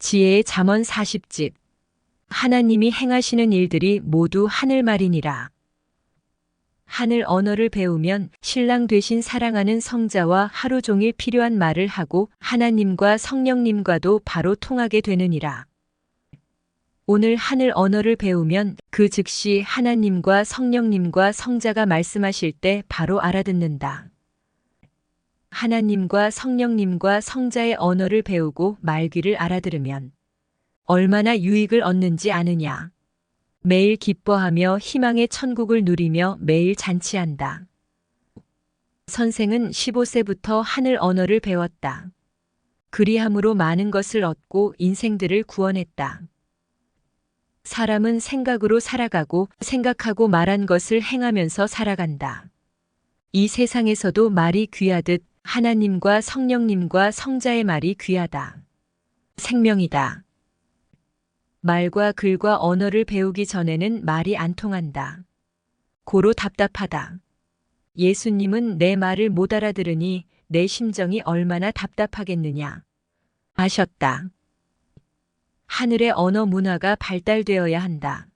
지혜의 잠언 40집. 하나님이 행하시는 일들이 모두 하늘말이니라. 하늘 언어를 배우면 신랑 되신 사랑하는 성자와 하루 종일 필요한 말을 하고 하나님과 성령님과도 바로 통하게 되느니라. 오늘 하늘 언어를 배우면 그 즉시 하나님과 성령님과 성자가 말씀하실 때 바로 알아듣는다. 하나님과 성령님과 성자의 언어를 배우고 말귀를 알아들으면 얼마나 유익을 얻는지 아느냐. 매일 기뻐하며 희망의 천국을 누리며 매일 잔치한다. 선생은 15세부터 하늘 언어를 배웠다. 그리함으로 많은 것을 얻고 인생들을 구원했다. 사람은 생각으로 살아가고 생각하고 말한 것을 행하면서 살아간다. 이 세상에서도 말이 귀하듯 하나님과 성령님과 성자의 말이 귀하다. 생명이다. 말과 글과 언어를 배우기 전에는 말이 안 통한다. 고로 답답하다. 예수님은 내 말을 못 알아들으니 내 심정이 얼마나 답답하겠느냐 하셨다. 하늘의 언어 문화가 발달되어야 한다.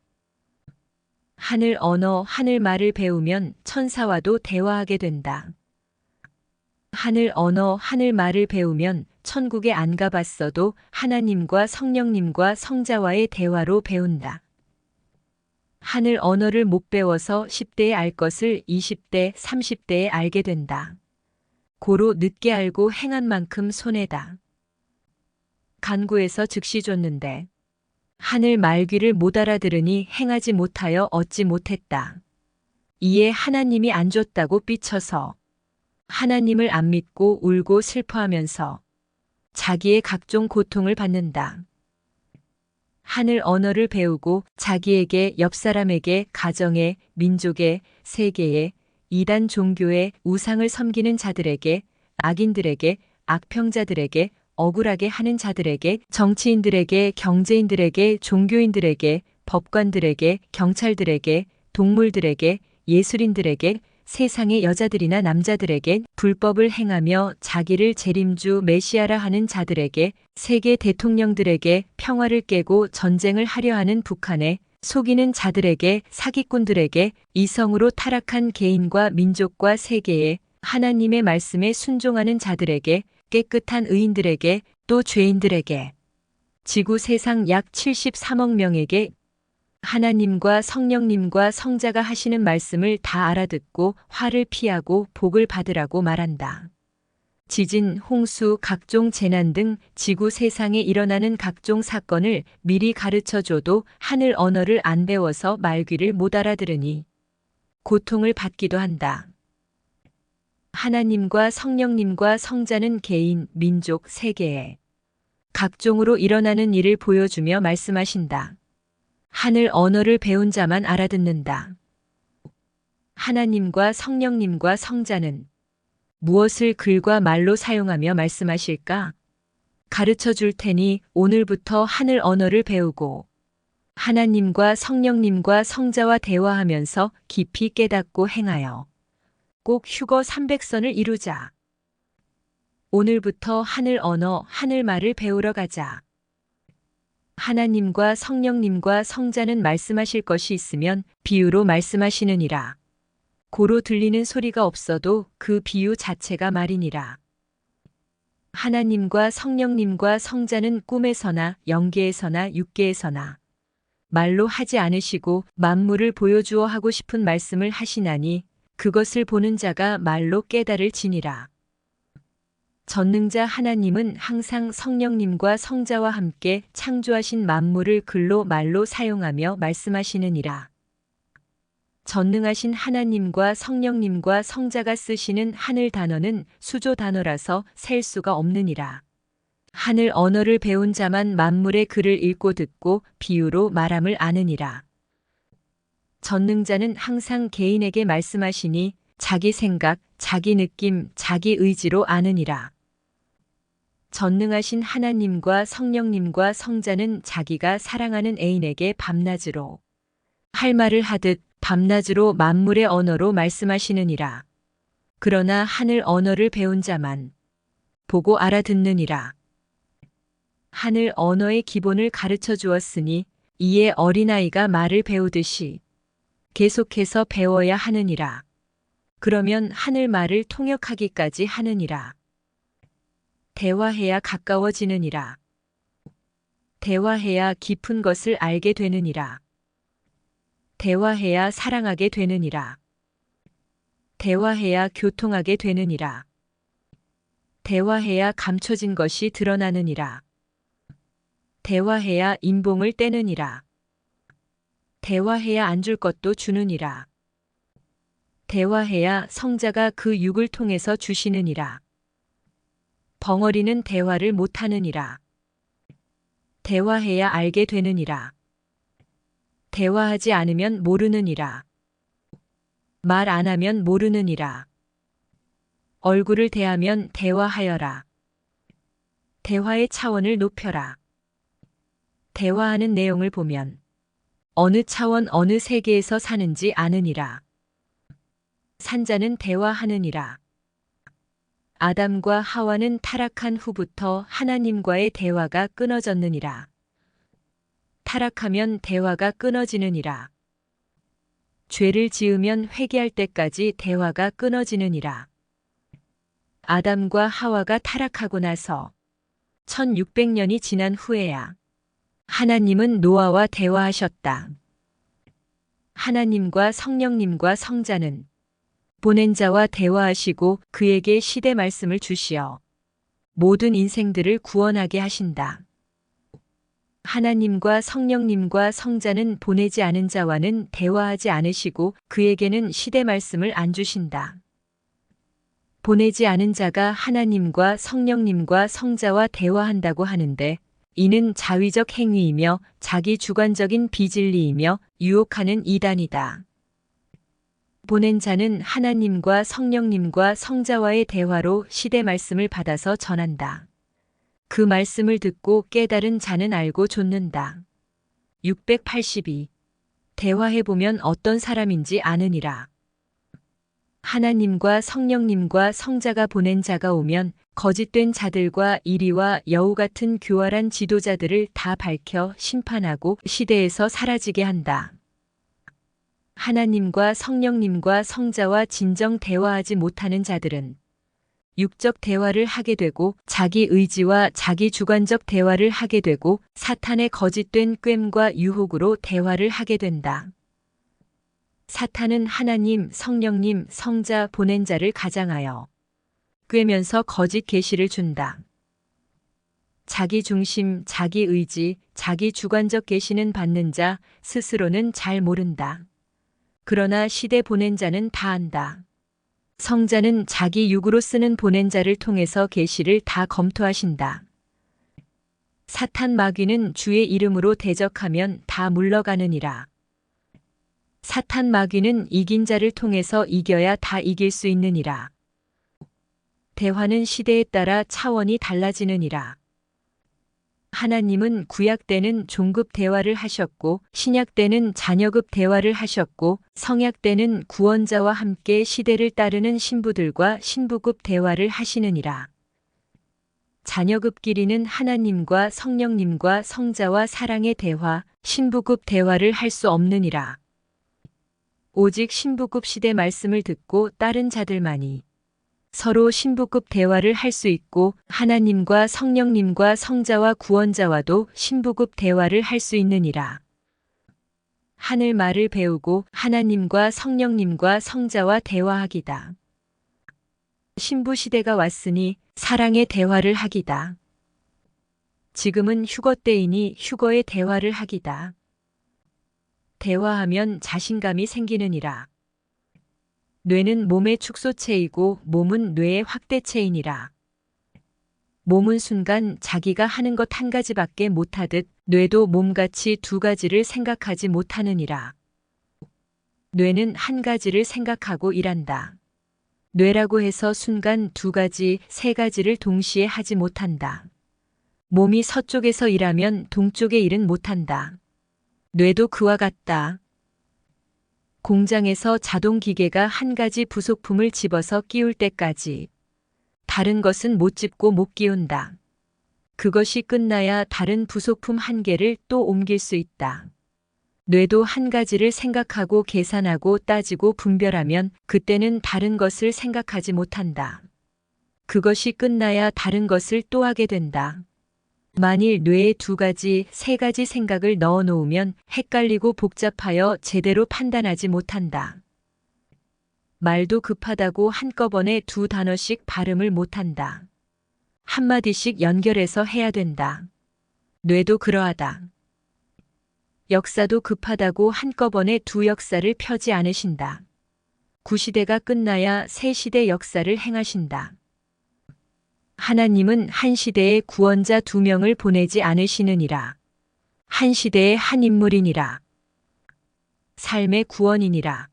하늘 언어, 하늘 말을 배우면 천사와도 대화하게 된다. 하늘 언어, 하늘 말을 배우면 천국에 안 가봤어도 하나님과 성령님과 성자와의 대화로 배운다. 하늘 언어를 못 배워서 10대에 알 것을 20대, 30대에 알게 된다. 고로 늦게 알고 행한 만큼 손해다. 간구해서 즉시 줬는데 하늘 말귀를 못 알아들으니 행하지 못하여 얻지 못했다. 이에 하나님이 안 줬다고 삐쳐서 하나님을 안 믿고 울고 슬퍼하면서 자기의 각종 고통을 받는다. 하늘 언어를 배우고 자기에게, 옆 사람에게, 가정에, 민족에, 세계에, 이단 종교에, 우상을 섬기는 자들에게, 악인들에게, 악평자들에게, 억울하게 하는 자들에게, 정치인들에게, 경제인들에게, 종교인들에게, 법관들에게, 경찰들에게, 동물들에게, 예술인들에게, 세상의 여자들이나 남자들에게, 불법을 행하며 자기를 재림주 메시아라 하는 자들에게, 세계 대통령들에게, 평화를 깨고 전쟁을 하려 하는 북한에, 속이는 자들에게, 사기꾼들에게, 이성으로 타락한 개인과 민족과 세계에, 하나님의 말씀에 순종하는 자들에게, 깨끗한 의인들에게, 또 죄인들에게, 지구 세상 약 73억 명에게 하나님과 성령님과 성자가 하시는 말씀을 다 알아듣고 화를 피하고 복을 받으라고 말한다. 지진, 홍수, 각종 재난 등 지구 세상에 일어나는 각종 사건을 미리 가르쳐줘도 하늘 언어를 안 배워서 말귀를 못 알아들으니 고통을 받기도 한다. 하나님과 성령님과 성자는 개인, 민족, 세계에 각종으로 일어나는 일을 보여주며 말씀하신다. 하늘 언어를 배운 자만 알아듣는다. 하나님과 성령님과 성자는 무엇을 글과 말로 사용하며 말씀하실까? 가르쳐 줄 테니 오늘부터 하늘 언어를 배우고 하나님과 성령님과 성자와 대화하면서 깊이 깨닫고 행하여 꼭 휴거 300선을 이루자. 오늘부터 하늘 언어, 하늘 말을 배우러 가자. 하나님과 성령님과 성자는 말씀하실 것이 있으면 비유로 말씀하시느니라. 고로 들리는 소리가 없어도 그 비유 자체가 말이니라. 하나님과 성령님과 성자는 꿈에서나 영계에서나 육계에서나 말로 하지 않으시고 만물을 보여주어 하고 싶은 말씀을 하시나니 그것을 보는 자가 말로 깨달을지니라. 전능자 하나님은 항상 성령님과 성자와 함께 창조하신 만물을 글로 말로 사용하며 말씀하시느니라. 전능하신 하나님과 성령님과 성자가 쓰시는 하늘 단어는 수조 단어라서 셀 수가 없느니라. 하늘 언어를 배운 자만 만물의 글을 읽고 듣고 비유로 말함을 아느니라. 전능자는 항상 개인에게 말씀하시니 자기 생각, 자기 느낌, 자기 의지로 아느니라. 전능하신 하나님과 성령님과 성자는 자기가 사랑하는 애인에게 밤낮으로 할 말을 하듯 밤낮으로 만물의 언어로 말씀하시느니라. 그러나 하늘 언어를 배운 자만 보고 알아듣느니라. 하늘 언어의 기본을 가르쳐 주었으니 이에 어린아이가 말을 배우듯이 계속해서 배워야 하느니라. 그러면 하늘 말을 통역하기까지 하느니라. 대화해야 가까워지느니라. 대화해야 깊은 것을 알게 되느니라. 대화해야 사랑하게 되느니라. 대화해야 교통하게 되느니라. 대화해야 감춰진 것이 드러나느니라. 대화해야 인봉을 떼느니라. 대화해야 안 줄 것도 주느니라. 대화해야 성자가 그 육을 통해서 주시느니라. 벙어리는 대화를 못하느니라. 대화해야 알게 되느니라. 대화하지 않으면 모르느니라. 말 안 하면 모르느니라. 얼굴을 대하면 대화하여라. 대화의 차원을 높여라. 대화하는 내용을 보면 어느 차원 어느 세계에서 사는지 아느니라. 산자는 대화하느니라. 아담과 하와는 타락한 후부터 하나님과의 대화가 끊어졌느니라. 타락하면 대화가 끊어지느니라. 죄를 지으면 회개할 때까지 대화가 끊어지느니라. 아담과 하와가 타락하고 나서 1600년이 지난 후에야 하나님은 노아와 대화하셨다. 하나님과 성령님과 성자는 보낸 자와 대화하시고 그에게 시대 말씀을 주시어 모든 인생들을 구원하게 하신다. 하나님과 성령님과 성자는 보내지 않은 자와는 대화하지 않으시고 그에게는 시대 말씀을 안 주신다. 보내지 않은 자가 하나님과 성령님과 성자와 대화한다고 하는데 이는 자위적 행위이며 자기 주관적인 비진리이며 유혹하는 이단이다. 보낸 자는 하나님과 성령님과 성자와의 대화로 시대 말씀을 받아서 전한다. 그 말씀을 듣고 깨달은 자는 알고 좇는다. 682. 대화해보면 어떤 사람인지 아느니라. 하나님과 성령님과 성자가 보낸 자가 오면 거짓된 자들과 이리와 여우 같은 교활한 지도자들을 다 밝혀 심판하고 시대에서 사라지게 한다. 하나님과 성령님과 성자와 진정 대화하지 못하는 자들은 육적 대화를 하게 되고 자기 의지와 자기 주관적 대화를 하게 되고 사탄의 거짓된 꾀임과 유혹으로 대화를 하게 된다. 사탄은 하나님, 성령님, 성자 보낸 자를 가장하여 꾀면서 거짓 계시를 준다. 자기 중심, 자기 의지, 자기 주관적 계시는 받는 자 스스로는 잘 모른다. 그러나 시대 보낸 자는 다 안다. 성자는 자기 육으로 쓰는 보낸 자를 통해서 계시를 다 검토하신다. 사탄 마귀는 주의 이름으로 대적하면 다 물러가느니라. 사탄 마귀는 이긴 자를 통해서 이겨야 다 이길 수 있느니라. 대화는 시대에 따라 차원이 달라지느니라. 하나님은 구약 때는 종급 대화를 하셨고 신약 때는 자녀급 대화를 하셨고 성약 때는 구원자와 함께 시대를 따르는 신부들과 신부급 대화를 하시느니라. 자녀급끼리는 하나님과 성령님과 성자와 사랑의 대화, 신부급 대화를 할 수 없느니라. 오직 신부급 시대 말씀을 듣고 따른 자들만이 서로 신부급 대화를 할 수 있고 하나님과 성령님과 성자와 구원자와도 신부급 대화를 할 수 있느니라. 하늘 말을 배우고 하나님과 성령님과 성자와 대화하기다. 신부 시대가 왔으니 사랑의 대화를 하기다. 지금은 휴거 때이니 휴거의 대화를 하기다. 대화하면 자신감이 생기느니라. 뇌는 몸의 축소체이고 몸은 뇌의 확대체이니라. 몸은 순간 자기가 하는 것 한 가지밖에 못하듯 뇌도 몸같이 두 가지를 생각하지 못하느니라. 뇌는 한 가지를 생각하고 일한다. 뇌라고 해서 순간 두 가지, 세 가지를 동시에 하지 못한다. 몸이 서쪽에서 일하면 동쪽의 일은 못한다. 뇌도 그와 같다. 공장에서 자동기계가 한 가지 부속품을 집어서 끼울 때까지 다른 것은 못 집고 못 끼운다. 그것이 끝나야 다른 부속품 한 개를 또 옮길 수 있다. 뇌도 한 가지를 생각하고 계산하고 따지고 분별하면 그때는 다른 것을 생각하지 못한다. 그것이 끝나야 다른 것을 또 하게 된다. 만일 뇌에 두 가지, 세 가지 생각을 넣어 놓으면 헷갈리고 복잡하여 제대로 판단하지 못한다. 말도 급하다고 한꺼번에 두 단어씩 발음을 못한다. 한마디씩 연결해서 해야 된다. 뇌도 그러하다. 역사도 급하다고 한꺼번에 두 역사를 펴지 않으신다. 구시대가 끝나야 새 시대 역사를 행하신다. 하나님은 한 시대에 구원자 두 명을 보내지 않으시느니라. 한 시대에 한 인물이니라. 삶의 구원이니라.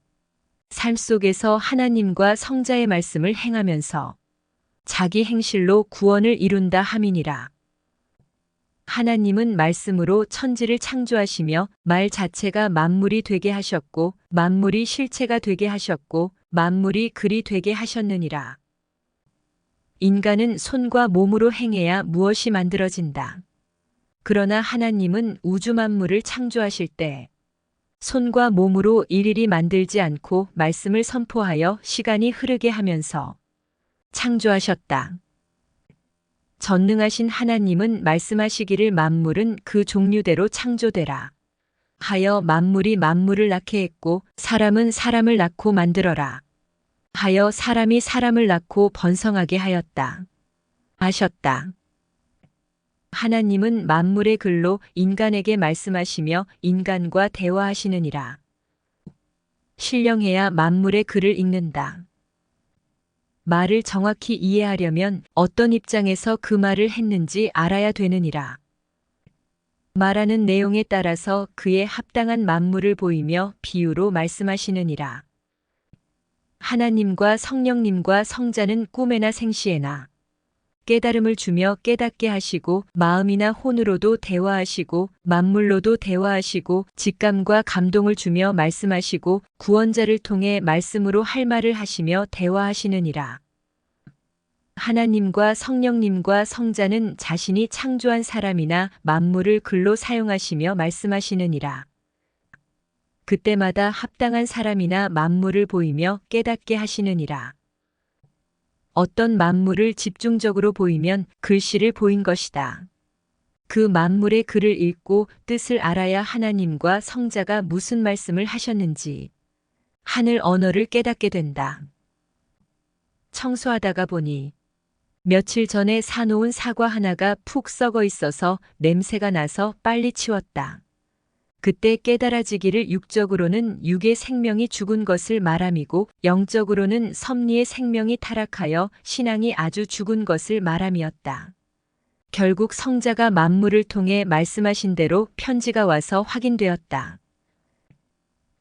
삶 속에서 하나님과 성자의 말씀을 행하면서 자기 행실로 구원을 이룬다 함이니라. 하나님은 말씀으로 천지를 창조하시며 말 자체가 만물이 되게 하셨고 만물이 실체가 되게 하셨고 만물이 글이 되게 하셨느니라. 인간은 손과 몸으로 행해야 무엇이 만들어진다. 그러나 하나님은 우주 만물을 창조하실 때 손과 몸으로 일일이 만들지 않고 말씀을 선포하여 시간이 흐르게 하면서 창조하셨다. 전능하신 하나님은 말씀하시기를 만물은 그 종류대로 창조되라 하여 만물이 만물을 낳게 했고 사람은 사람을 낳고 만들어라 하여 사람이 사람을 낳고 번성하게 하였다. 하셨다. 하나님은 만물의 글로 인간에게 말씀하시며 인간과 대화하시느니라. 신령해야 만물의 글을 읽는다. 말을 정확히 이해하려면 어떤 입장에서 그 말을 했는지 알아야 되느니라. 말하는 내용에 따라서 그에 합당한 만물을 보이며 비유로 말씀하시느니라. 하나님과 성령님과 성자는 꿈에나 생시에나 깨달음을 주며 깨닫게 하시고 마음이나 혼으로도 대화하시고 만물로도 대화하시고 직감과 감동을 주며 말씀하시고 구원자를 통해 말씀으로 할 말을 하시며 대화하시느니라. 하나님과 성령님과 성자는 자신이 창조한 사람이나 만물을 글로 사용하시며 말씀하시느니라. 그때마다 합당한 사람이나 만물을 보이며 깨닫게 하시느니라. 어떤 만물을 집중적으로 보이면 글씨를 보인 것이다. 그 만물의 글을 읽고 뜻을 알아야 하나님과 성자가 무슨 말씀을 하셨는지 하늘 언어를 깨닫게 된다. 청소하다가 보니 며칠 전에 사놓은 사과 하나가 푹 썩어 있어서 냄새가 나서 빨리 치웠다. 그때 깨달아지기를 육적으로는 육의 생명이 죽은 것을 말함이고 영적으로는 섭리의 생명이 타락하여 신앙이 아주 죽은 것을 말함이었다. 결국 성자가 만물을 통해 말씀하신 대로 편지가 와서 확인되었다.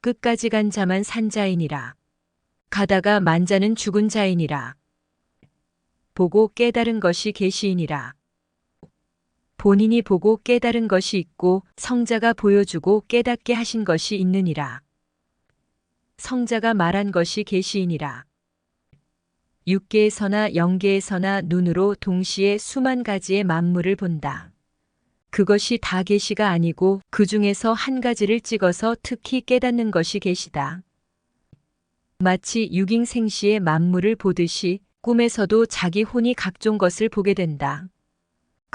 끝까지 간 자만 산 자이니라. 가다가 만 자는 죽은 자이니라. 보고 깨달은 것이 계시이니라. 본인이 보고 깨달은 것이 있고 성자가 보여주고 깨닫게 하신 것이 있느니라. 성자가 말한 것이 계시이니라. 육계에서나 영계에서나 눈으로 동시에 수만 가지의 만물을 본다. 그것이 다 계시가 아니고 그 중에서 한 가지를 찍어서 특히 깨닫는 것이 계시다. 마치 육잉생시의 만물을 보듯이 꿈에서도 자기 혼이 각종 것을 보게 된다.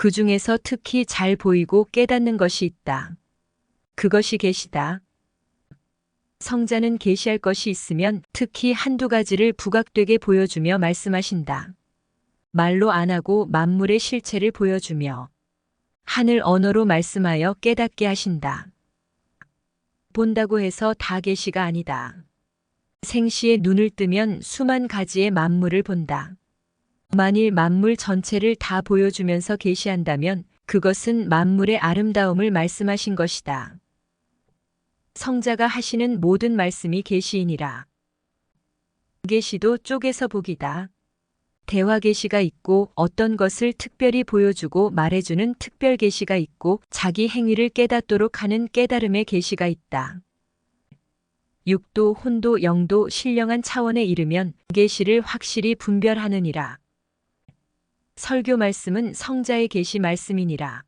그 중에서 특히 잘 보이고 깨닫는 것이 있다. 그것이 계시다. 성자는 계시할 것이 있으면 특히 한두 가지를 부각되게 보여주며 말씀하신다. 말로 안 하고 만물의 실체를 보여주며 하늘 언어로 말씀하여 깨닫게 하신다. 본다고 해서 다 계시가 아니다. 생시에 눈을 뜨면 수만 가지의 만물을 본다. 만일 만물 전체를 다 보여주면서 계시한다면 그것은 만물의 아름다움을 말씀하신 것이다. 성자가 하시는 모든 말씀이 계시이니라. 계시도 쪼개서 보기다. 대화 계시가 있고 어떤 것을 특별히 보여주고 말해주는 특별 계시가 있고 자기 행위를 깨닫도록 하는 깨달음의 계시가 있다. 육도 혼도 영도 신령한 차원에 이르면 계시를 확실히 분별하느니라. 설교 말씀은 성자의 계시 말씀이니라.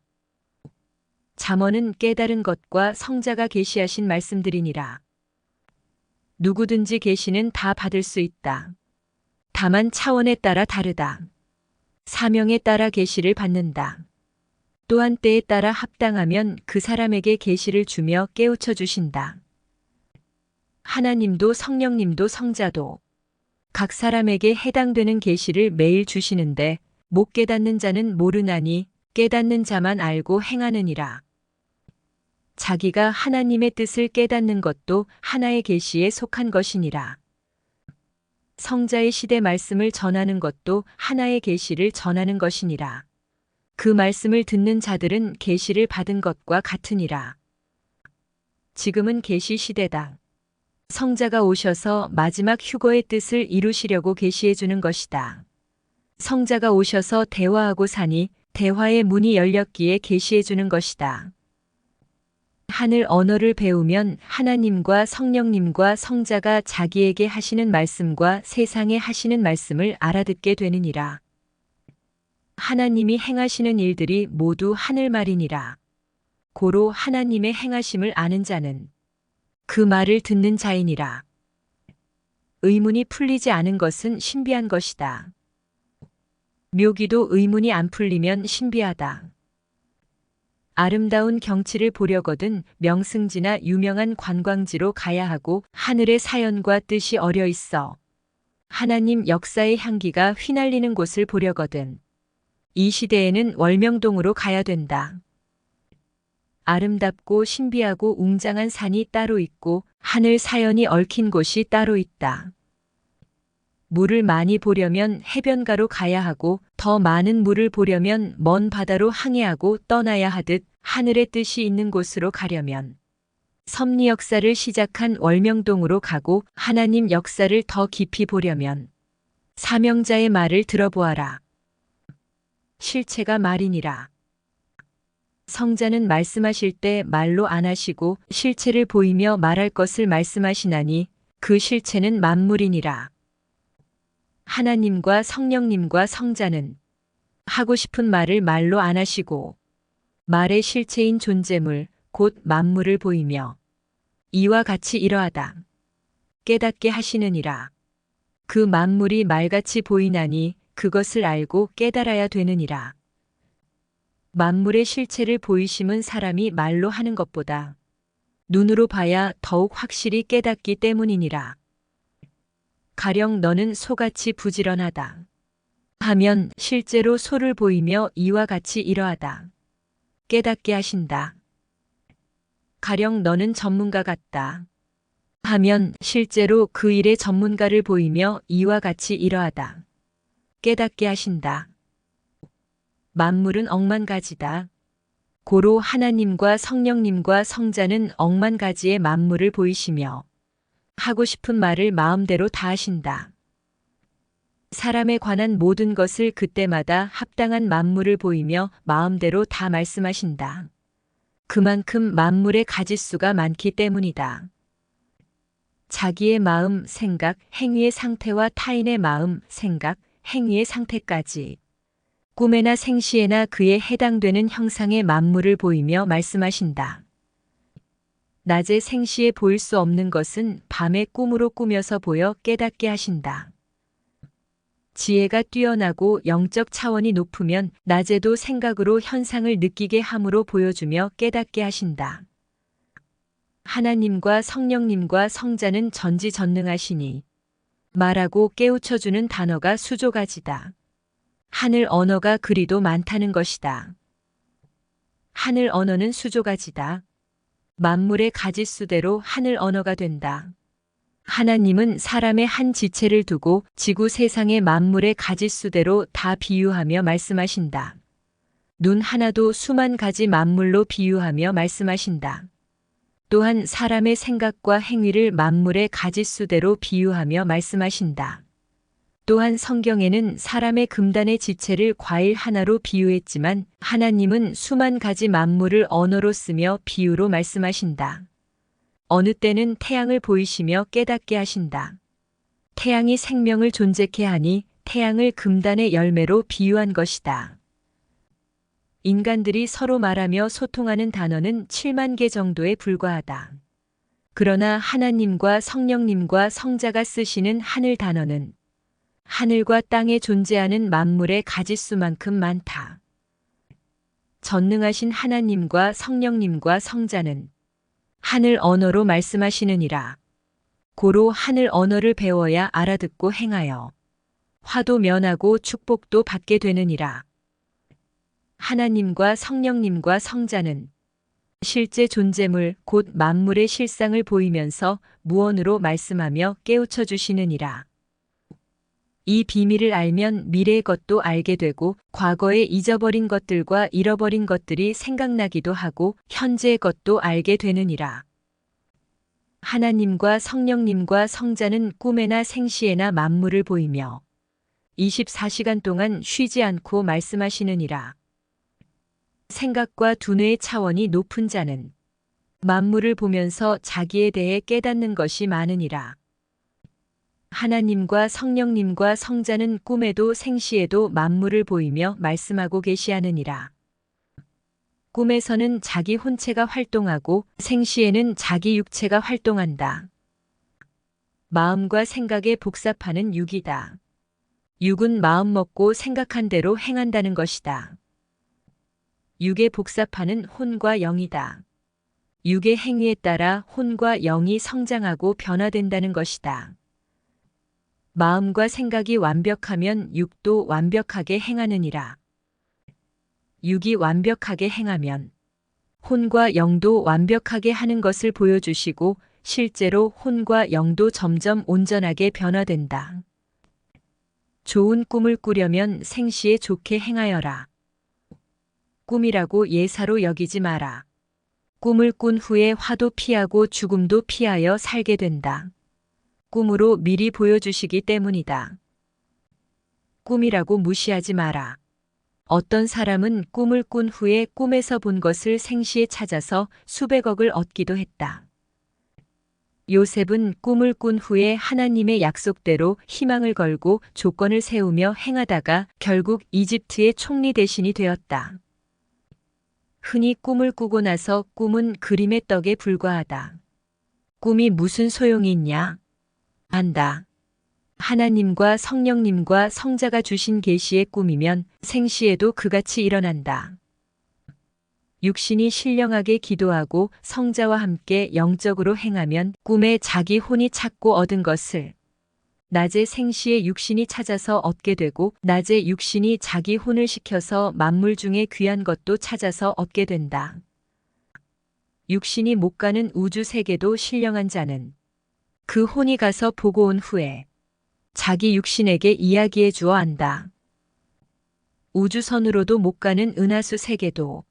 잠언은 깨달은 것과 성자가 계시하신 말씀들이니라. 누구든지 계시는 다 받을 수 있다. 다만 차원에 따라 다르다. 사명에 따라 계시를 받는다. 또한 때에 따라 합당하면 그 사람에게 계시를 주며 깨우쳐 주신다. 하나님도 성령님도 성자도 각 사람에게 해당되는 계시를 매일 주시는데 못 깨닫는 자는 모르나니 깨닫는 자만 알고 행하느니라. 자기가 하나님의 뜻을 깨닫는 것도 하나의 계시에 속한 것이니라. 성자의 시대 말씀을 전하는 것도 하나의 계시를 전하는 것이니라. 그 말씀을 듣는 자들은 계시를 받은 것과 같으니라. 지금은 계시 시대다. 성자가 오셔서 마지막 휴거의 뜻을 이루시려고 계시해 주는 것이다. 성자가 오셔서 대화하고 사니 대화의 문이 열렸기에 계시해 주는 것이다. 하늘 언어를 배우면 하나님과 성령님과 성자가 자기에게 하시는 말씀과 세상에 하시는 말씀을 알아듣게 되느니라. 하나님이 행하시는 일들이 모두 하늘말이니라. 고로 하나님의 행하심을 아는 자는 그 말을 듣는 자이니라. 의문이 풀리지 않은 것은 신비한 것이다. 묘기도 의문이 안 풀리면 신비하다. 아름다운 경치를 보려거든 명승지나 유명한 관광지로 가야 하고 하늘의 사연과 뜻이 어려 있어 하나님 역사의 향기가 휘날리는 곳을 보려거든 이 시대에는 월명동으로 가야 된다. 아름답고 신비하고 웅장한 산이 따로 있고 하늘 사연이 얽힌 곳이 따로 있다. 물을 많이 보려면 해변가로 가야 하고 더 많은 물을 보려면 먼 바다로 항해하고 떠나야 하듯 하늘의 뜻이 있는 곳으로 가려면 섭리 역사를 시작한 월명동으로 가고 하나님 역사를 더 깊이 보려면 사명자의 말을 들어보아라. 실체가 말이니라. 성자는 말씀하실 때 말로 안 하시고 실체를 보이며 말할 것을 말씀하시나니 그 실체는 만물이니라. 하나님과 성령님과 성자는 하고 싶은 말을 말로 안 하시고 말의 실체인 존재물 곧 만물을 보이며 이와 같이 이러하다 깨닫게 하시느니라. 그 만물이 말같이 보이나니 그것을 알고 깨달아야 되느니라. 만물의 실체를 보이심은 사람이 말로 하는 것보다 눈으로 봐야 더욱 확실히 깨닫기 때문이니라. 가령 너는 소같이 부지런하다 하면 실제로 소를 보이며 이와 같이 이러하다 깨닫게 하신다. 가령 너는 전문가 같다 하면 실제로 그 일의 전문가를 보이며 이와 같이 이러하다 깨닫게 하신다. 만물은 억만가지다. 고로 하나님과 성령님과 성자는 억만가지의 만물을 보이시며 하고 싶은 말을 마음대로 다 하신다. 사람에 관한 모든 것을 그때마다 합당한 만물을 보이며 마음대로 다 말씀하신다. 그만큼 만물의 가짓수가 많기 때문이다. 자기의 마음, 생각, 행위의 상태와 타인의 마음, 생각, 행위의 상태까지 꿈에나 생시에나 그에 해당되는 형상의 만물을 보이며 말씀하신다. 낮에 생시에 보일 수 없는 것은 밤에 꿈으로 꾸며서 보여 깨닫게 하신다. 지혜가 뛰어나고 영적 차원이 높으면 낮에도 생각으로 현상을 느끼게 함으로 보여주며 깨닫게 하신다. 하나님과 성령님과 성자는 전지전능하시니 말하고 깨우쳐주는 단어가 수조가지다. 하늘 언어가 그리도 많다는 것이다. 하늘 언어는 수조가지다. 만물의 가짓수대로 하늘 언어가 된다. 하나님은 사람의 한 지체를 두고 지구 세상의 만물의 가짓수대로 다 비유하며 말씀하신다. 눈 하나도 수만 가지 만물로 비유하며 말씀하신다. 또한 사람의 생각과 행위를 만물의 가짓수대로 비유하며 말씀하신다. 또한 성경에는 사람의 금단의 지체를 과일 하나로 비유했지만 하나님은 수만 가지 만물을 언어로 쓰며 비유로 말씀하신다. 어느 때는 태양을 보이시며 깨닫게 하신다. 태양이 생명을 존재케 하니 태양을 금단의 열매로 비유한 것이다. 인간들이 서로 말하며 소통하는 단어는 7만 개 정도에 불과하다. 그러나 하나님과 성령님과 성자가 쓰시는 하늘 단어는 하늘과 땅에 존재하는 만물의 가짓수만큼 많다. 전능하신 하나님과 성령님과 성자는 하늘 언어로 말씀하시느니라. 고로 하늘 언어를 배워야 알아듣고 행하여 화도 면하고 축복도 받게 되느니라. 하나님과 성령님과 성자는 실제 존재물 곧 만물의 실상을 보이면서 무언으로 말씀하며 깨우쳐 주시느니라. 이 비밀을 알면 미래의 것도 알게 되고 과거에 잊어버린 것들과 잃어버린 것들이 생각나기도 하고 현재의 것도 알게 되느니라. 하나님과 성령님과 성자는 꿈에나 생시에나 만물을 보이며 24시간 동안 쉬지 않고 말씀하시느니라. 생각과 두뇌의 차원이 높은 자는 만물을 보면서 자기에 대해 깨닫는 것이 많으니라. 하나님과 성령님과 성자는 꿈에도 생시에도 만물을 보이며 말씀하고 계시하느니라. 꿈에서는 자기 혼체가 활동하고 생시에는 자기 육체가 활동한다. 마음과 생각에 복사하는 육이다. 육은 마음 먹고 생각한 대로 행한다는 것이다. 육에 복사하는 혼과 영이다. 육의 행위에 따라 혼과 영이 성장하고 변화된다는 것이다. 마음과 생각이 완벽하면 육도 완벽하게 행하느니라. 육이 완벽하게 행하면 혼과 영도 완벽하게 하는 것을 보여주시고 실제로 혼과 영도 점점 온전하게 변화된다. 좋은 꿈을 꾸려면 생시에 좋게 행하여라. 꿈이라고 예사로 여기지 마라. 꿈을 꾼 후에 화도 피하고 죽음도 피하여 살게 된다. 꿈으로 미리 보여주시기 때문이다. 꿈이라고 무시하지 마라. 어떤 사람은 꿈을 꾼 후에 꿈에서 본 것을 생시에 찾아서 수백억을 얻기도 했다. 요셉은 꿈을 꾼 후에 하나님의 약속대로 희망을 걸고 조건을 세우며 행하다가 결국 이집트의 총리 대신이 되었다. 흔히 꿈을 꾸고 나서 꿈은 그림의 떡에 불과하다. 꿈이 무슨 소용이 있냐? 안다. 하나님과 성령님과 성자가 주신 계시의 꿈이면 생시에도 그같이 일어난다. 육신이 신령하게 기도하고 성자와 함께 영적으로 행하면 꿈에 자기 혼이 찾고 얻은 것을 낮에 생시에 육신이 찾아서 얻게 되고 낮에 육신이 자기 혼을 시켜서 만물 중에 귀한 것도 찾아서 얻게 된다. 육신이 못 가는 우주 세계도 신령한 자는 그 혼이 가서 보고 온 후에 자기 육신에게 이야기해 주어 안다. 우주선으로도 못 가는 은하수 세계도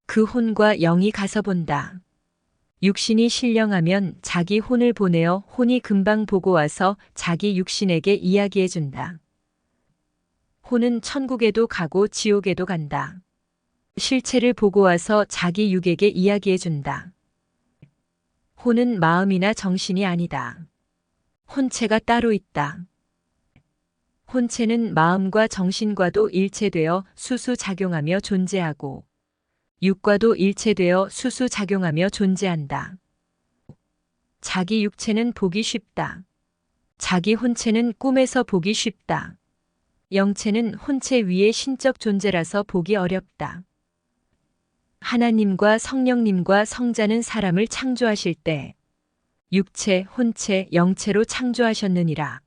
그 혼과 영이 가서 본다. 육신이 신령하면 자기 혼을 보내어 혼이 금방 보고 와서 자기 육신에게 이야기해 준다. 혼은 천국에도 가고 지옥에도 간다. 실체를 보고 와서 자기 육에게 이야기해 준다. 혼은 마음이나 정신이 아니다. 혼체가 따로 있다. 혼체는 마음과 정신과도 일체되어 수수작용하며 존재하고 육과도 일체되어 수수작용하며 존재한다. 자기 육체는 보기 쉽다. 자기 혼체는 꿈에서 보기 쉽다. 영체는 혼체 위의 신적 존재라서 보기 어렵다. 하나님과 성령님과 성자는 사람을 창조하실 때 육체, 혼체, 영체로 창조하셨느니라.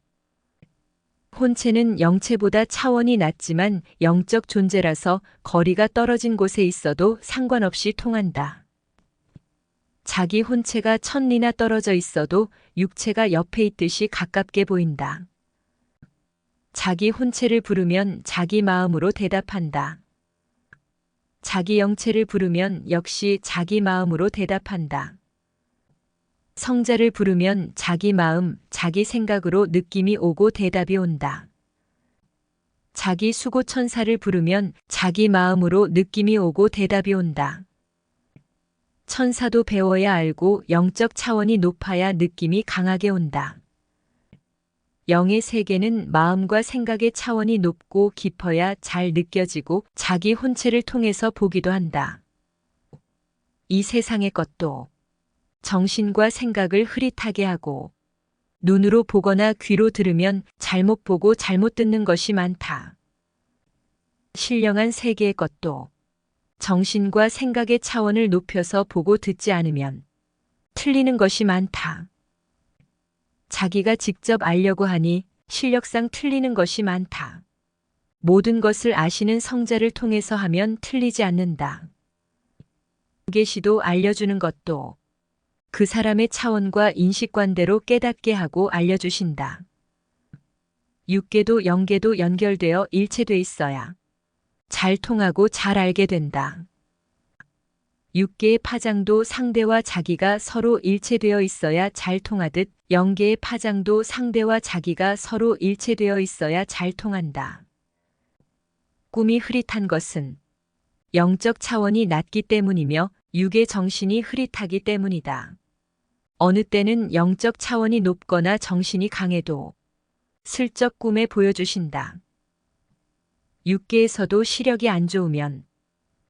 혼체는 영체보다 차원이 낮지만 영적 존재라서 거리가 떨어진 곳에 있어도 상관없이 통한다. 자기 혼체가 천리나 떨어져 있어도 육체가 옆에 있듯이 가깝게 보인다. 자기 혼체를 부르면 자기 마음으로 대답한다. 자기 영체를 부르면 역시 자기 마음으로 대답한다. 성자를 부르면 자기 마음, 자기 생각으로 느낌이 오고 대답이 온다. 자기 수고천사를 부르면 자기 마음으로 느낌이 오고 대답이 온다. 천사도 배워야 알고 영적 차원이 높아야 느낌이 강하게 온다. 영의 세계는 마음과 생각의 차원이 높고 깊어야 잘 느껴지고 자기 혼체를 통해서 보기도 한다. 이 세상의 것도 정신과 생각을 흐릿하게 하고 눈으로 보거나 귀로 들으면 잘못 보고 잘못 듣는 것이 많다. 신령한 세계의 것도 정신과 생각의 차원을 높여서 보고 듣지 않으면 틀리는 것이 많다. 자기가 직접 알려고 하니 실력상 틀리는 것이 많다. 모든 것을 아시는 성자를 통해서 하면 틀리지 않는다. 계시도 알려주는 것도 그 사람의 차원과 인식관대로 깨닫게 하고 알려주신다. 육계도 영계도 연결되어 일체돼 있어야 잘 통하고 잘 알게 된다. 육계의 파장도 상대와 자기가 서로 일체되어 있어야 잘 통하듯 영계의 파장도 상대와 자기가 서로 일체되어 있어야 잘 통한다. 꿈이 흐릿한 것은 영적 차원이 낮기 때문이며 육의 정신이 흐릿하기 때문이다. 어느 때는 영적 차원이 높거나 정신이 강해도 슬쩍 꿈에 보여주신다. 육계에서도 시력이 안 좋으면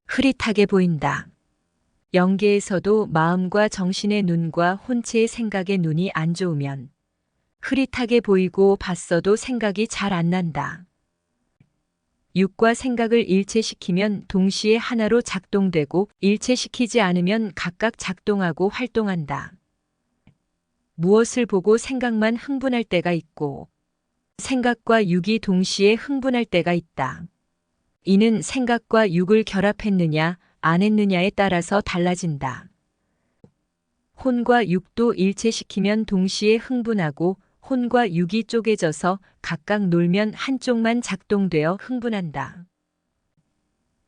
흐릿하게 보인다. 영계에서도 마음과 정신의 눈과 혼체의 생각의 눈이 안 좋으면 흐릿하게 보이고 봤어도 생각이 잘 안 난다. 육과 생각을 일체시키면 동시에 하나로 작동되고 일체시키지 않으면 각각 작동하고 활동한다. 무엇을 보고 생각만 흥분할 때가 있고 생각과 육이 동시에 흥분할 때가 있다. 이는 생각과 육을 결합했느냐 안 했느냐에 따라서 달라진다. 혼과 육도 일체시키면 동시에 흥분하고 혼과 육이 쪼개져서 각각 놀면 한쪽만 작동되어 흥분한다.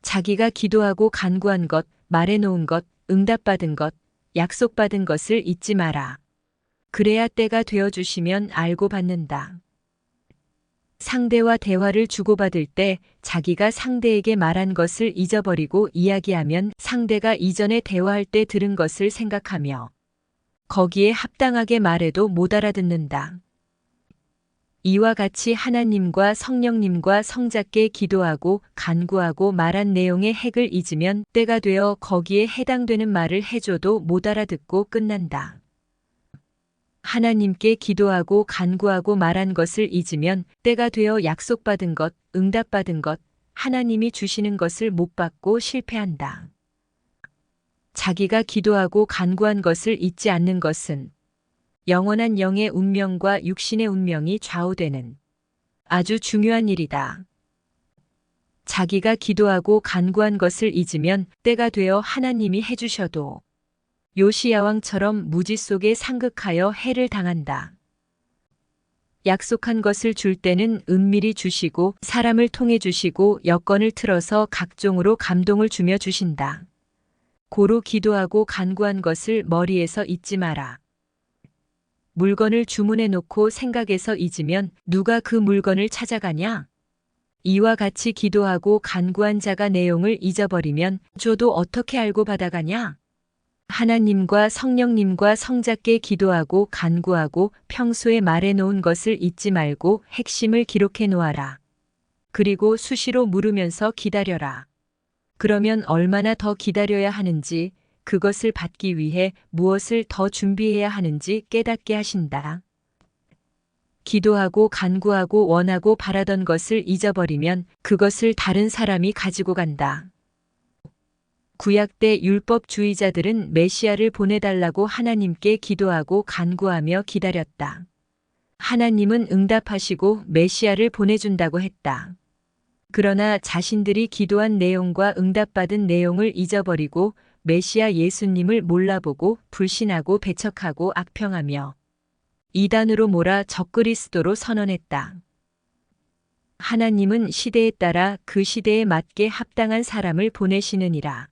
자기가 기도하고 간구한 것, 말해놓은 것, 응답받은 것, 약속받은 것을 잊지 마라. 그래야 때가 되어주시면 알고 받는다. 상대와 대화를 주고받을 때 자기가 상대에게 말한 것을 잊어버리고 이야기하면 상대가 이전에 대화할 때 들은 것을 생각하며 거기에 합당하게 말해도 못 알아듣는다. 이와 같이 하나님과 성령님과 성자께 기도하고 간구하고 말한 내용의 핵을 잊으면 때가 되어 거기에 해당되는 말을 해줘도 못 알아듣고 끝난다. 하나님께 기도하고 간구하고 말한 것을 잊으면 때가 되어 약속받은 것, 응답받은 것, 하나님이 주시는 것을 못 받고 실패한다. 자기가 기도하고 간구한 것을 잊지 않는 것은 영원한 영의 운명과 육신의 운명이 좌우되는 아주 중요한 일이다. 자기가 기도하고 간구한 것을 잊으면 때가 되어 하나님이 해주셔도 요시야왕처럼 무지 속에 상극하여 해를 당한다. 약속한 것을 줄 때는 은밀히 주시고 사람을 통해 주시고 여건을 틀어서 각종으로 감동을 주며 주신다. 고로 기도하고 간구한 것을 머리에서 잊지 마라. 물건을 주문해 놓고 생각해서 잊으면 누가 그 물건을 찾아가냐? 이와 같이 기도하고 간구한 자가 내용을 잊어버리면 줘도 어떻게 알고 받아가냐? 하나님과 성령님과 성자께 기도하고 간구하고 평소에 말해놓은 것을 잊지 말고 핵심을 기록해 놓아라. 그리고 수시로 물으면서 기다려라. 그러면 얼마나 더 기다려야 하는지, 그것을 받기 위해 무엇을 더 준비해야 하는지 깨닫게 하신다. 기도하고 간구하고 원하고 바라던 것을 잊어버리면 그것을 다른 사람이 가지고 간다. 구약 때 율법주의자들은 메시아를 보내달라고 하나님께 기도하고 간구하며 기다렸다. 하나님은 응답하시고 메시아를 보내준다고 했다. 그러나 자신들이 기도한 내용과 응답받은 내용을 잊어버리고 메시아 예수님을 몰라보고 불신하고 배척하고 악평하며 이단으로 몰아 적그리스도로 선언했다. 하나님은 시대에 따라 그 시대에 맞게 합당한 사람을 보내시느니라.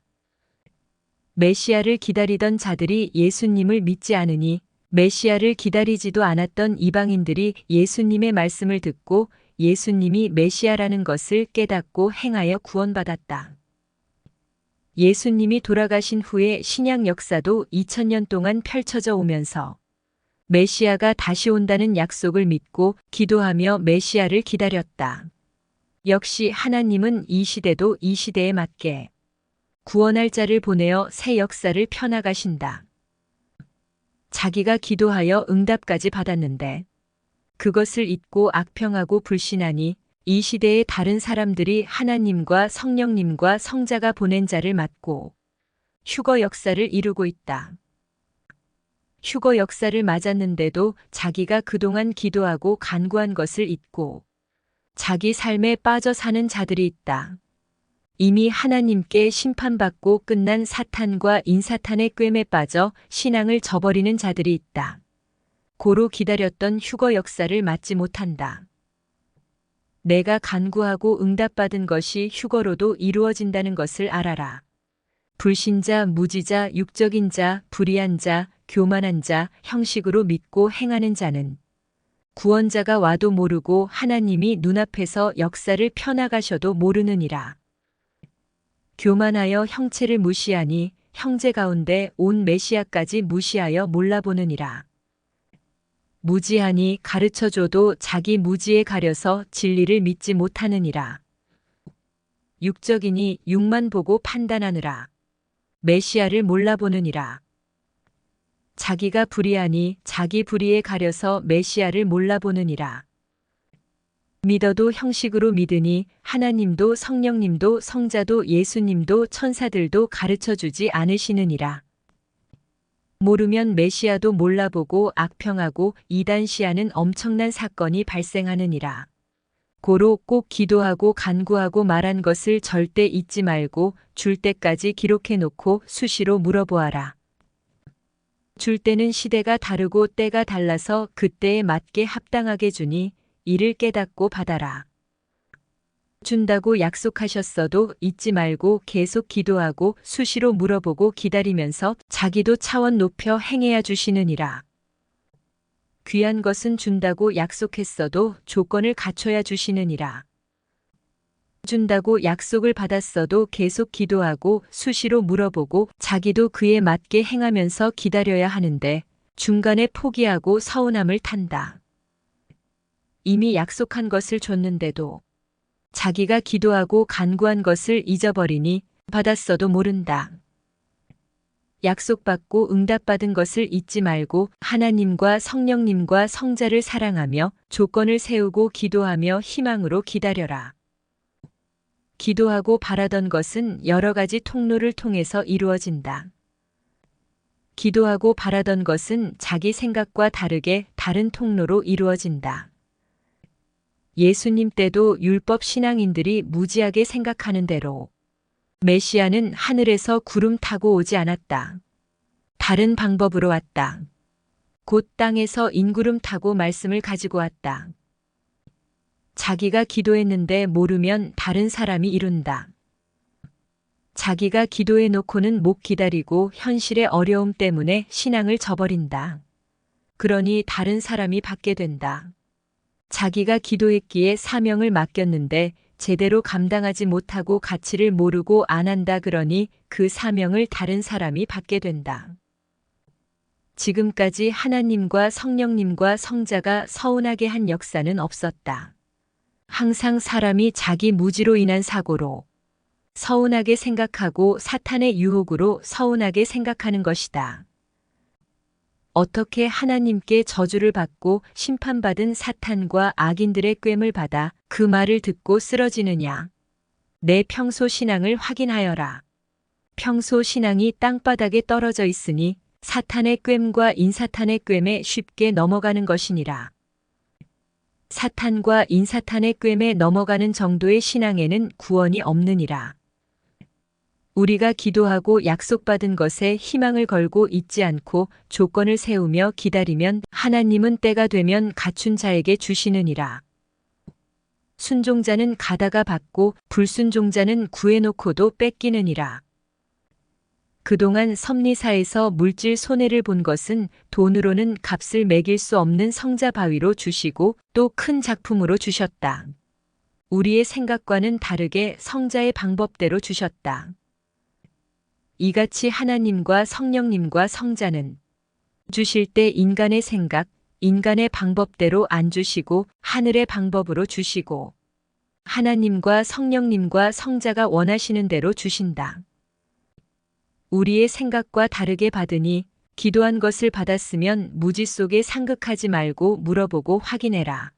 메시아를 기다리던 자들이 예수님을 믿지 않으니 메시아를 기다리지도 않았던 이방인들이 예수님의 말씀을 듣고 예수님이 메시아라는 것을 깨닫고 행하여 구원받았다. 예수님이 돌아가신 후에 신약 역사도 2000년 동안 펼쳐져 오면서 메시아가 다시 온다는 약속을 믿고 기도하며 메시아를 기다렸다. 역시 하나님은 이 시대도 이 시대에 맞게 구원할 자를 보내어 새 역사를 펴나가신다. 자기가 기도하여 응답까지 받았는데 그것을 잊고 악평하고 불신하니 이 시대의 다른 사람들이 하나님과 성령님과 성자가 보낸 자를 맞고 휴거 역사를 이루고 있다. 휴거 역사를 맞았는데도 자기가 그동안 기도하고 간구한 것을 잊고 자기 삶에 빠져 사는 자들이 있다. 이미 하나님께 심판받고 끝난 사탄과 인사탄의 꿰매 빠져 신앙을 저버리는 자들이 있다. 고로 기다렸던 휴거 역사를 맞지 못한다. 내가 간구하고 응답받은 것이 휴거로도 이루어진다는 것을 알아라. 불신자, 무지자, 육적인 자, 불의한 자, 교만한 자, 형식으로 믿고 행하는 자는 구원자가 와도 모르고 하나님이 눈앞에서 역사를 펴나가셔도 모르느니라. 교만하여 형체를 무시하니 형제 가운데 온 메시아까지 무시하여 몰라보느니라. 무지하니 가르쳐줘도 자기 무지에 가려서 진리를 믿지 못하느니라. 육적이니 육만 보고 판단하느라. 메시아를 몰라보느니라. 자기가 불의하니 자기 불의에 가려서 메시아를 몰라보느니라. 믿어도 형식으로 믿으니 하나님도 성령님도 성자도 예수님도 천사들도 가르쳐주지 않으시느니라. 모르면 메시아도 몰라보고 악평하고 이단시하는 엄청난 사건이 발생하느니라. 고로 꼭 기도하고 간구하고 말한 것을 절대 잊지 말고 줄 때까지 기록해 놓고 수시로 물어보아라. 줄 때는 시대가 다르고 때가 달라서 그때에 맞게 합당하게 주니 이를 깨닫고 받아라. 준다고 약속하셨어도 잊지 말고 계속 기도하고 수시로 물어보고 기다리면서 자기도 차원 높여 행해야 주시느니라. 귀한 것은 준다고 약속했어도 조건을 갖춰야 주시느니라. 준다고 약속을 받았어도 계속 기도하고 수시로 물어보고 자기도 그에 맞게 행하면서 기다려야 하는데 중간에 포기하고 서운함을 탄다. 이미 약속한 것을 줬는데도 자기가 기도하고 간구한 것을 잊어버리니 받았어도 모른다. 약속받고 응답받은 것을 잊지 말고 하나님과 성령님과 성자를 사랑하며 조건을 세우고 기도하며 희망으로 기다려라. 기도하고 바라던 것은 여러 가지 통로를 통해서 이루어진다. 기도하고 바라던 것은 자기 생각과 다르게 다른 통로로 이루어진다. 예수님 때도 율법 신앙인들이 무지하게 생각하는 대로 메시아는 하늘에서 구름 타고 오지 않았다. 다른 방법으로 왔다. 곧 땅에서 인구름 타고 말씀을 가지고 왔다. 자기가 기도했는데 모르면 다른 사람이 이룬다. 자기가 기도해 놓고는 못 기다리고 현실의 어려움 때문에 신앙을 저버린다. 그러니 다른 사람이 받게 된다. 자기가 기도했기에 사명을 맡겼는데 제대로 감당하지 못하고 가치를 모르고 안 한다 그러니 그 사명을 다른 사람이 받게 된다. 지금까지 하나님과 성령님과 성자가 서운하게 한 역사는 없었다. 항상 사람이 자기 무지로 인한 사고로 서운하게 생각하고 사탄의 유혹으로 서운하게 생각하는 것이다. 어떻게 하나님께 저주를 받고 심판받은 사탄과 악인들의 꾀을 받아 그 말을 듣고 쓰러지느냐. 내 평소 신앙을 확인하여라. 평소 신앙이 땅바닥에 떨어져 있으니 사탄의 꾀과 인사탄의 꾀에 쉽게 넘어가는 것이니라. 사탄과 인사탄의 꾀에 넘어가는 정도의 신앙에는 구원이 없느니라. 우리가 기도하고 약속받은 것에 희망을 걸고 있지 않고 조건을 세우며 기다리면 하나님은 때가 되면 갖춘 자에게 주시느니라. 순종자는 가다가 받고 불순종자는 구해놓고도 뺏기느니라. 그동안 섭리사에서 물질 손해를 본 것은 돈으로는 값을 매길 수 없는 성자 바위로 주시고 또 큰 작품으로 주셨다. 우리의 생각과는 다르게 성자의 방법대로 주셨다. 이같이 하나님과 성령님과 성자는 주실 때 인간의 생각, 인간의 방법대로 안 주시고 하늘의 방법으로 주시고 하나님과 성령님과 성자가 원하시는 대로 주신다. 우리의 생각과 다르게 받으니 기도한 것을 받았으면 무지 속에 상극하지 말고 물어보고 확인해라.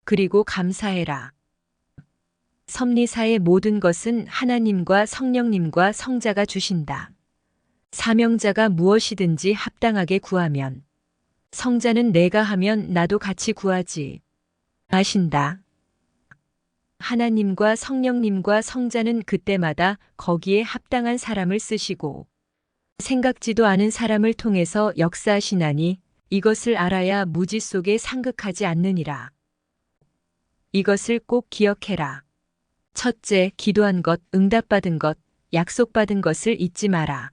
그리고 감사해라. 섭리사의 모든 것은 하나님과 성령님과 성자가 주신다. 사명자가 무엇이든지 합당하게 구하면 성자는 내가 하면 나도 같이 구하지. 아신다. 하나님과 성령님과 성자는 그때마다 거기에 합당한 사람을 쓰시고 생각지도 않은 사람을 통해서 역사하시나니 이것을 알아야 무지 속에 상극하지 않느니라. 이것을 꼭 기억해라. 첫째, 기도한 것, 응답받은 것, 약속받은 것을 잊지 마라.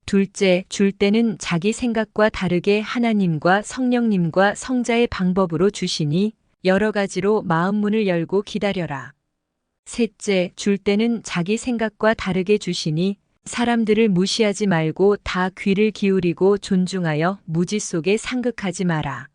둘째, 줄 때는 자기 생각과 다르게 하나님과 성령님과 성자의 방법으로 주시니 여러 가지로 마음 문을 열고 기다려라. 셋째, 줄 때는 자기 생각과 다르게 주시니 사람들을 무시하지 말고 다 귀를 기울이고 존중하여 무지 속에 상극하지 마라.